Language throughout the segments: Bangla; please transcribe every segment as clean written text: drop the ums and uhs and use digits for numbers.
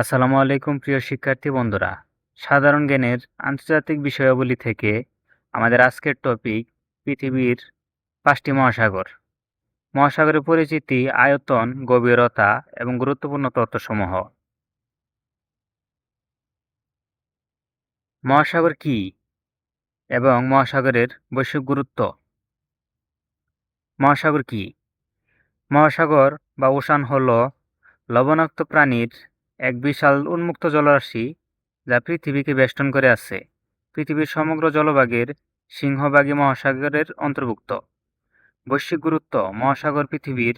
আসসালামু আলাইকুম প্রিয় শিক্ষার্থী বন্ধুরা। সাধারণ জ্ঞানের আন্তর্জাতিক বিষয়াবলী থেকে আমাদের আজকের টপিক পৃথিবীর ৫টি মহাসাগর। মহাসাগরের পরিচিতি, আয়তন, গভীরতা এবং গুরুত্বপূর্ণ তথ্যসমূহ। মহাসাগর কি এবং মহাসাগরের বৈশ্বিক গুরুত্ব? মহাসাগর কি? মহাসাগর বা ওশান হল লবণাক্ত প্রাণীর এক বিশাল উন্মুক্ত জলরাশি যা পৃথিবীকে বেষ্টন করে আছে। পৃথিবীর সমগ্র জলভাগের সিংহভাগই মহাসাগরের অন্তর্ভুক্ত। বৈশ্বিক গুরুত্ব: মহাসাগর পৃথিবীর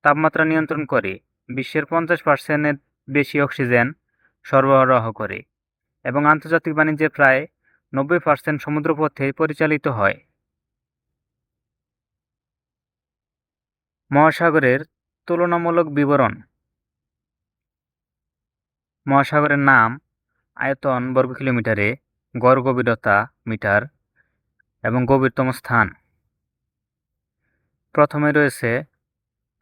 তাপমাত্রা নিয়ন্ত্রণ করে, বিশ্বের ৫০% বেশি অক্সিজেন সরবরাহ করে এবং আন্তর্জাতিক বাণিজ্যের প্রায় ৯০% সমুদ্রপথে পরিচালিত হয়। মহাসাগরের তুলনামূলক বিবরণ: মহাসাগরের নাম, আয়তন বর্গ কিলোমিটারে, গড় গভীরতা মিটার এবং গভীরতম স্থান। প্রথমে রয়েছে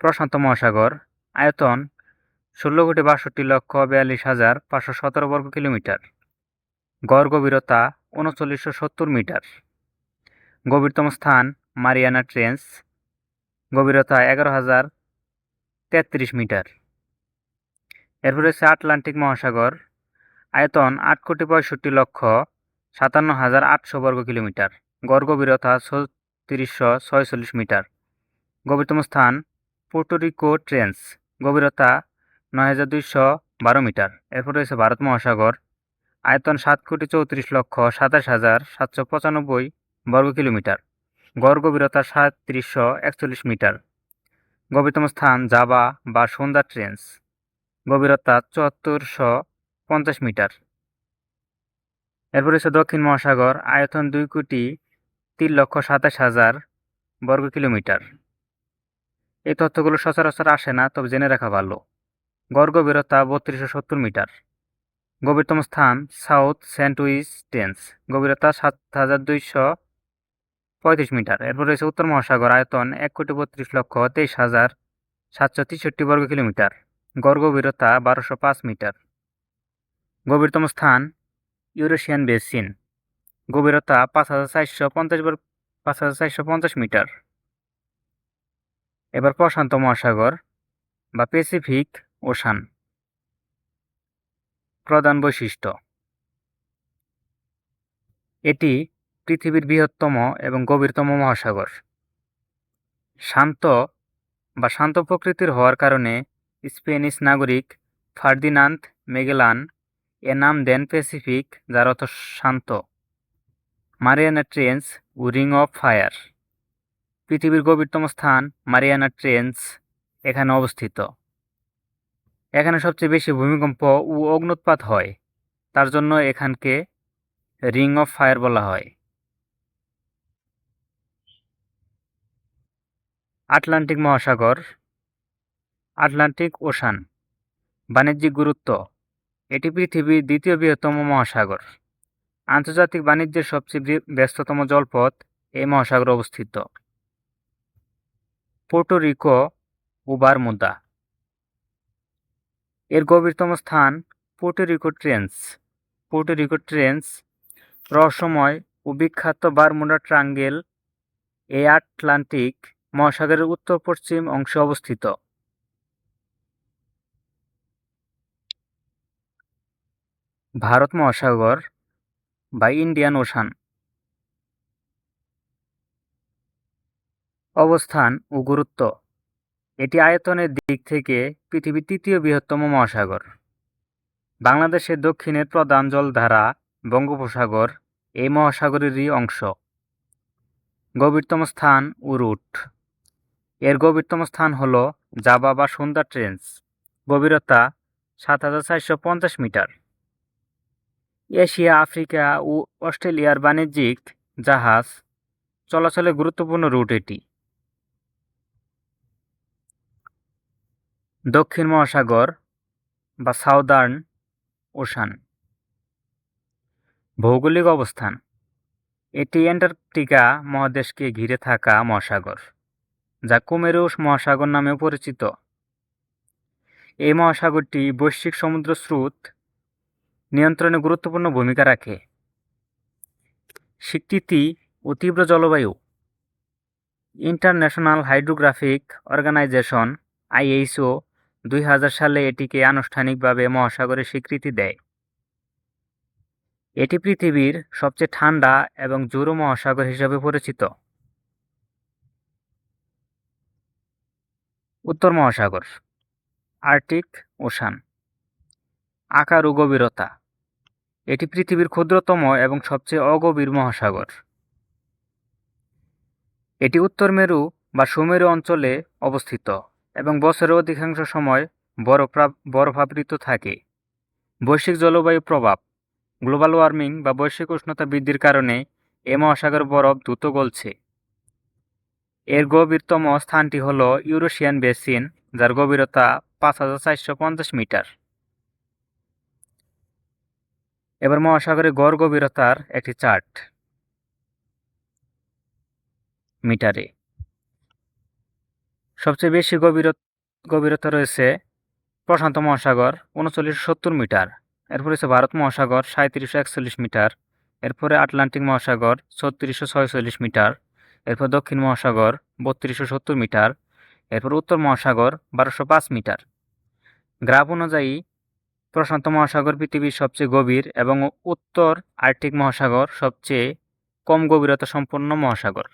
প্রশান্ত মহাসাগর, আয়তন ১৬,৬২,৪২,৫১৭ বর্গ কিলোমিটার, গড় গভীরতা ৩৯৭০ মিটার, গভীরতম স্থান মারিয়ানা ট্রেঞ্চ, গভীরতা ১১,০৩৩ মিটার। এরপর রয়েছে আটলান্টিক মহাসাগর, আয়তন ৮,৬৫,৫৭,৮০০ বর্গ কিলোমিটার, গড় গভীরতা ৩৬৪৬ মিটার, গভীরতম স্থান পোর্টোরিকো ট্রেঞ্চ, গভীরতা ৯,২১২ মিটার। এরপর রয়েছে ভারত মহাসাগর, আয়তন ৭,২৪,২৭,৭৯৫ বর্গ কিলোমিটার, গড় গভীরতা ৩৭৪১ মিটার, গভীরতম স্থান জাভা বা সুন্দর ট্রেঞ্চ, গভীরতা ৭৪৫০ মিটার। এরপর রয়েছে দক্ষিণ মহাসাগর, আয়তন ২,৩,২৭,০০০ বর্গ কিলোমিটার। এই তথ্যগুলো সচরাচর আসে না, তবে জেনে রাখা ভালো। গড় গভীরতা ৩২৭০ মিটার, গভীরতম স্থান সাউথ সেন্ট লুইস ট্রেঞ্চ, গভীরতা ৭,২৩৫ মিটার। এরপর রয়েছে উত্তর মহাসাগর, আয়তন ১,২৩,২৩,৭৬৩ বর্গ কিলোমিটার, গড় গভীরতা ১২০৫ মিটার, গভীরতম স্থান ইউরেশিয়ান বেসিন, গভীরতা ৫,৪৫০ মিটার। এবার প্রশান্ত মহাসাগর বা প্যাসিফিক ওশান। প্রধান বৈশিষ্ট্য: এটি পৃথিবীর বৃহত্তম এবং গভীরতম মহাসাগর। শান্ত বা শান্ত প্রকৃতির হওয়ার কারণে স্প্যানিশ নাগরিক ফার্দিনান্দ ম্যাগেলান এর নাম দেন প্যাসিফিক, যার অর্থ শান্ত। মারিয়ানা ট্রেঞ্চ ও রিং অফ ফায়ার: পৃথিবীর গভীরতম স্থান মারিয়ানা ট্রেঞ্চ এখানে অবস্থিত। এখানে সবচেয়ে বেশি ভূমিকম্প ও অগ্ন্যুৎপাত হয়, তার জন্য এখানকে রিং অফ ফায়ার বলা হয়। আটলান্টিক মহাসাগর, আটলান্টিক ওশান। বাণিজ্যিক গুরুত্ব: এটি পৃথিবীর দ্বিতীয় বৃহত্তম মহাসাগর। আন্তর্জাতিক বাণিজ্যের সবচেয়ে ব্যস্ততম জলপথ এই মহাসাগরে অবস্থিত। পোর্টো রিকো ও বারমুদা: এর গভীরতম স্থান পোর্টো রিকো ট্রেঞ্চ। পোর্টো রিকো ট্রেঞ্চ রহস্যময় ও বিখ্যাত বারমুডা ট্রায়াঙ্গেল এই আটলান্টিক মহাসাগরের উত্তর-পশ্চিম অংশে অবস্থিত। ভারত মহাসাগর বা ইন্ডিয়ান ওশান। অবস্থান ও গুরুত্ব: এটি আয়তনের দিক থেকে পৃথিবীর তৃতীয় বৃহত্তম মহাসাগর। বাংলাদেশের দক্ষিণের প্রধান জলধারা বঙ্গোপসাগর এই মহাসাগরেরই অংশ। গভীরতম স্থান ও রুট: এর গভীরতম স্থান হল জাভা বা সুন্দর ট্রেঞ্চ, গভীরতা ৭,৪৫০ মিটার। এশিয়া, আফ্রিকা ও অস্ট্রেলিয়ার বাণিজ্যিক জাহাজ চলাচলের গুরুত্বপূর্ণ রুট এটি। দক্ষিণ মহাসাগর বা সাউদার্ন ওশান। ভৌগোলিক অবস্থান: এটি অ্যান্টার্কটিকা মহাদেশকে ঘিরে থাকা মহাসাগর, যা কুমেরু মহাসাগর নামেও পরিচিত। এই মহাসাগরটি বৈশ্বিক সমুদ্র স্রোত নিয়ন্ত্রণে গুরুত্বপূর্ণ ভূমিকা রাখে। স্বীকৃতি ও তীব্র জলবায়ু। ইন্টারন্যাশনাল হাইড্রোগ্রাফিক অর্গানাইজেশন (IHO) 2000 সালে এটিকে আনুষ্ঠানিকভাবে মহাসাগরের স্বীকৃতি দেয়। এটি পৃথিবীর সবচেয়ে ঠান্ডা এবং জোড়ো মহাসাগর হিসাবে পরিচিত। উত্তর মহাসাগর, আর্কটিক ওশান। আকার ও গভীরতা। এটি পৃথিবীর ক্ষুদ্রতম এবং সবচেয়ে অগভীর মহাসাগর। এটি উত্তর মেরু বা সুমেরু অঞ্চলে অবস্থিত এবং বছরের অধিকাংশ সময় বরফাবৃত থাকে। বৈশ্বিক জলবায়ু প্রভাব। গ্লোবাল ওয়ার্মিং বা বৈশ্বিক উষ্ণতা বৃদ্ধির কারণে এ মহাসাগর বরফ দ্রুত গলছে। এর গভীরতম স্থানটি হল ইউরেশিয়ান বেসিন, যার গভীরতা 5450 মিটার। এবার মহাসাগরের গড় গভীরতার একটি চার্ট মিটারে। সবচেয়ে বেশি গভীরতা রয়েছে প্রশান্ত মহাসাগর 3970 মিটার। এরপর রয়েছে ভারত মহাসাগর 3741 মিটার। এরপরে আটলান্টিক মহাসাগর 3646 মিটার। এরপর দক্ষিণ মহাসাগর 3270 মিটার। এরপর উত্তর মহাসাগর 1205 মিটার। গ্রাফ অনুযায়ী প্রশান্ত মহাসাগর পৃথিবীর সবচেয়ে গভীর এবং উত্তর আর্কটিক মহাসাগর সবচেয়ে কম গভীরতা সম্পন্ন মহাসাগর।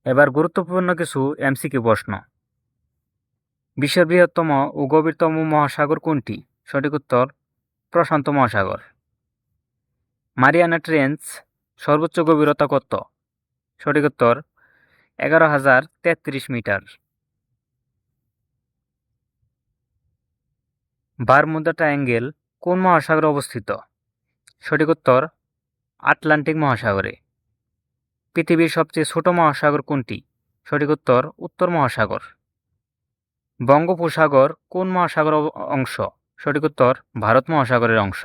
এবার গুরুত্বপূর্ণ কিছু MCQ প্রশ্ন। বিশ্বের বৃহত্তম ও গভীরতম মহাসাগর কোনটি? সঠিক উত্তর প্রশান্ত মহাসাগর। মারিয়ানা ট্রেঞ্চ সর্বোচ্চ গভীরতা কত? সঠিক উত্তর 11,033 মিটার। বারমুডা ট্রায়াঙ্গেল কোন মহাসাগরে অবস্থিত? সঠিক উত্তর আটলান্টিক মহাসাগরে। পৃথিবীর সবচেয়ে ছোট মহাসাগর কোনটি? সঠিক উত্তর উত্তর মহাসাগর। বঙ্গোপসাগর কোন মহাসাগর অংশ? সঠিক উত্তর ভারত মহাসাগরের অংশ।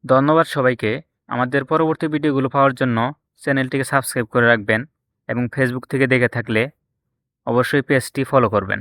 ধন্যবাদ সবাইকে। আমাদের পরবর্তী ভিডিওগুলো পাওয়ার জন্য চ্যানেলটিকে সাবস্ক্রাইব করে রাখবেন এবং ফেসবুক থেকে দেখে থাকলে অবশ্যই পেজটি ফলো করবেন।